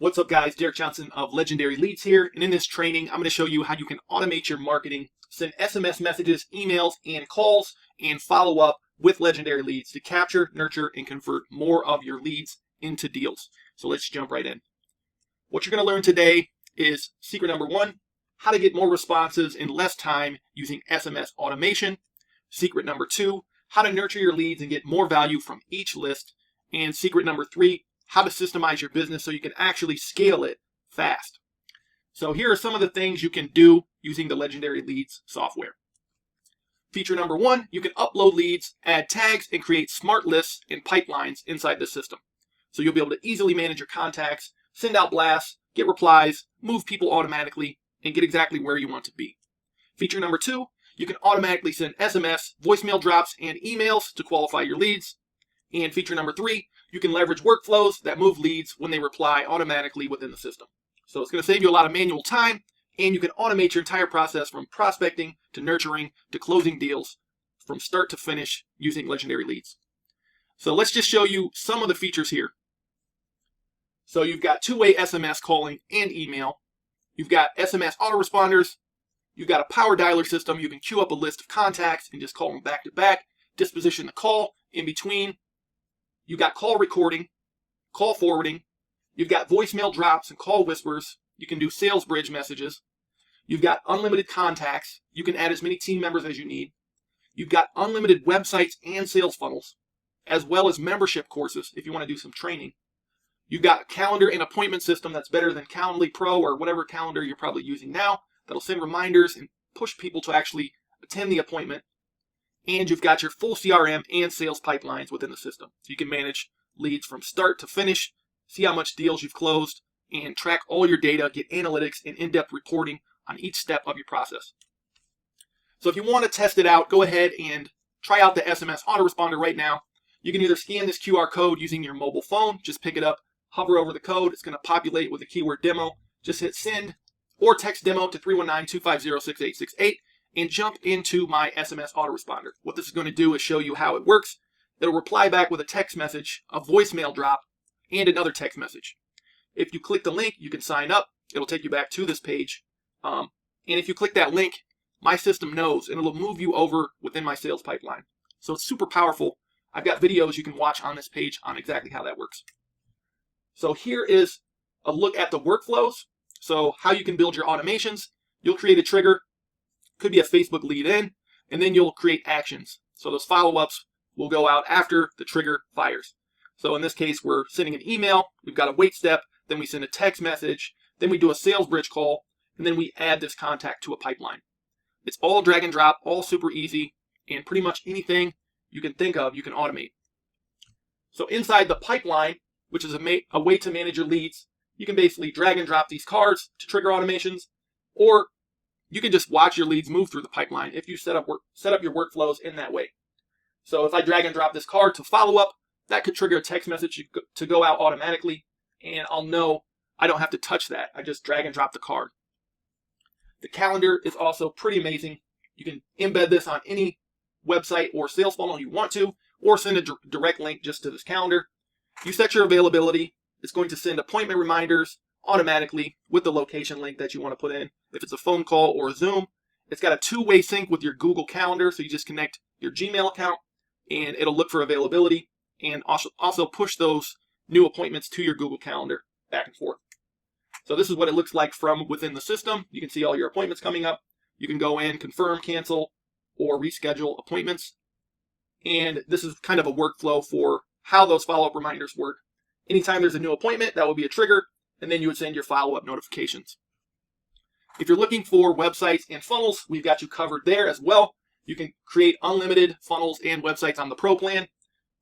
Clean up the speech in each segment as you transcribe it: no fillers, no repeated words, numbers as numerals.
What's up guys, Derek Johnson of Legendary Leads here, and in this training I'm going to show you how you can automate your marketing, send SMS messages, emails, and calls, and follow up with Legendary Leads to capture, nurture, and convert more of your leads into deals. So let's jump right in. What you're going to learn today is secret number 1, how to get more responses in less time using SMS automation. Secret number 2, how to nurture your leads and get more value from each list. And secret number 3, how to systemize your business so you can actually scale it fast. So here are some of the things you can do using the Legendary Leads software. Feature number 1, you can upload leads, add tags, and create smart lists and pipelines inside the system. So you'll be able to easily manage your contacts, send out blasts, get replies, move people automatically, and get exactly where you want to be. Feature number 2, you can automatically send SMS, voicemail drops, and emails to qualify your leads. And feature number 3, you can leverage workflows that move leads when they reply automatically within the system. So it's going to save you a lot of manual time, and you can automate your entire process from prospecting to nurturing to closing deals from start to finish using Legendary Leads. So let's just show you some of the features here. So you've got two-way SMS calling and email. You've got SMS Autoresponders. You've got a power dialer system. You can queue up a list of contacts and just call them back to back, disposition the call in between. You've got call recording, call forwarding. You've got voicemail drops and call whispers. You can do sales bridge messages. You've got unlimited contacts. You can add as many team members as you need. You've got unlimited websites and sales funnels, as well as membership courses if you want to do some training. You've got a calendar and appointment system that's better than Calendly Pro or whatever calendar you're probably using now. That'll send reminders and push people to actually attend the appointment. And you've got your full CRM and sales pipelines within the system. So you can manage leads from start to finish, see how much deals you've closed, and track all your data, get analytics and in-depth reporting on each step of your process. So if you want to test it out, go ahead and try out the SMS Autoresponder right now. You can either scan this QR code using your mobile phone, just pick it up, hover over the code, it's going to populate with the keyword demo, just hit send, or text demo to 319-250-6868. and jump into my SMS Autoresponder. What this is going to do is show you how it works. It'll reply back with a text message, a voicemail drop, and another text message. If you click the link, you can sign up. It'll take you back to this page. And if you click that link, my system knows, and it'll move you over within my sales pipeline. So it's super powerful. I've got videos you can watch on this page on exactly how that works. So here is a look at the workflows. So how you can build your automations. You'll create a trigger. Could be a Facebook lead in, and then you'll create actions. So those follow-ups will go out after the trigger fires. So in this case, we're sending an email, we've got a wait step, then we send a text message, then we do a sales bridge call, and then we add this contact to a pipeline. It's all drag and drop, all super easy, and pretty much anything you can think of, you can automate. So inside the pipeline, which is a way to manage your leads, you can basically drag and drop these cards to trigger automations, or you can just watch your leads move through the pipeline if you set up your workflows in that way. So if I drag and drop this card to follow up, that could trigger a text message to go out automatically, and I'll know I don't have to touch that. I just drag and drop the card. The calendar is also pretty amazing. You can embed this on any website or sales funnel you want to, or send a direct link just to this calendar. You set your availability. It's going to send appointment reminders automatically with the location link that you want to put in. If it's a phone call or a Zoom, it's got a two-way sync with your Google Calendar, so you just connect your Gmail account and it'll look for availability and also push those new appointments to your Google Calendar back and forth. So this is what it looks like from within the system. You can see all your appointments coming up. You can go in, confirm, cancel, or reschedule appointments. And this is kind of a workflow for how those follow-up reminders work. Anytime there's a new appointment, that will be a trigger, and then you would send your follow-up notifications. If you're looking for websites and funnels, we've got you covered there as well. You can create unlimited funnels and websites on the Pro plan,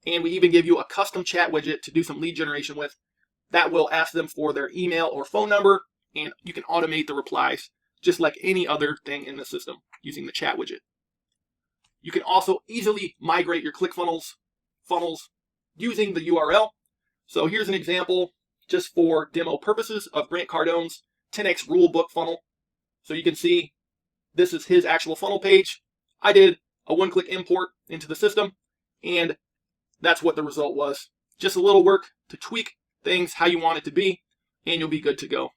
and we even give you a custom chat widget to do some lead generation with. That will ask them for their email or phone number, and you can automate the replies just like any other thing in the system using the chat widget. You can also easily migrate your ClickFunnels funnels using the URL. So here's an example just for demo purposes of Grant Cardone's 10x rulebook funnel. So you can see this is his actual funnel page. I did a one-click import into the system, and that's what the result was. Just a little work to tweak things how you want it to be. and you'll be good to go.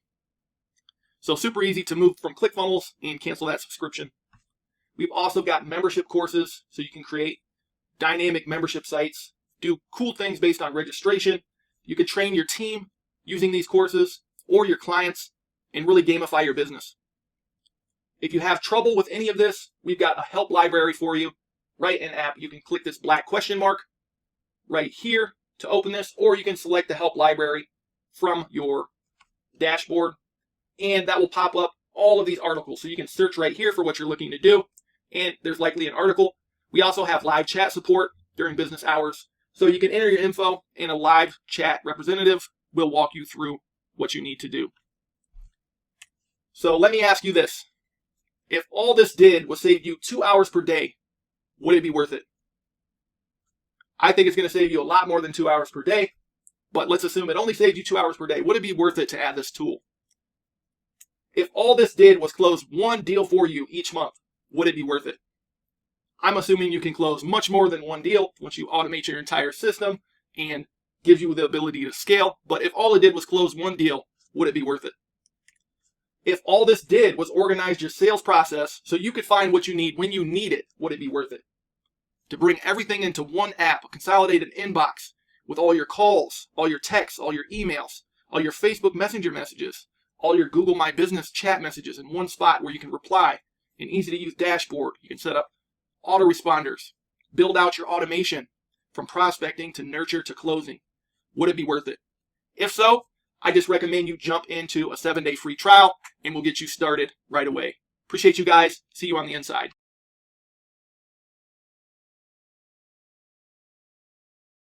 So super easy to move from ClickFunnels and cancel that subscription. We've also got membership courses, so you can create dynamic membership sites, do cool things based on registration. You can train your team using these courses or your clients and really gamify your business. If you have trouble with any of this, we've got a help library for you. Write an app. You can click this black question mark right here to open this, or you can select the help library from your dashboard, and that will pop up all of these articles. So you can search right here for what you're looking to do, and there's likely an article. We also have live chat support during business hours, so you can enter your info and a live chat representative will walk you through what you need to do. So let me ask you this. If all this did was save you 2 hours per day, would it be worth it? I think it's going to save you a lot more than 2 hours per day, but let's assume it only saved you 2 hours per day. Would it be worth it to add this tool? If all this did was close one deal for you each month, would it be worth it? I'm assuming you can close much more than one deal once you automate your entire system and gives you the ability to scale. But if all it did was close one deal, would it be worth it? If all this did was organize your sales process so you could find what you need when you need it, would it be worth it? To bring everything into one app, a consolidated inbox with all your calls, all your texts, all your emails, all your Facebook Messenger messages, all your Google My Business chat messages in one spot where you can reply, an easy to use dashboard. You can set up autoresponders, build out your automation from prospecting to nurture to closing. Would it be worth it? If so, I just recommend you jump into a 7-day free trial and we'll get you started right away. Appreciate you guys. See you on the inside.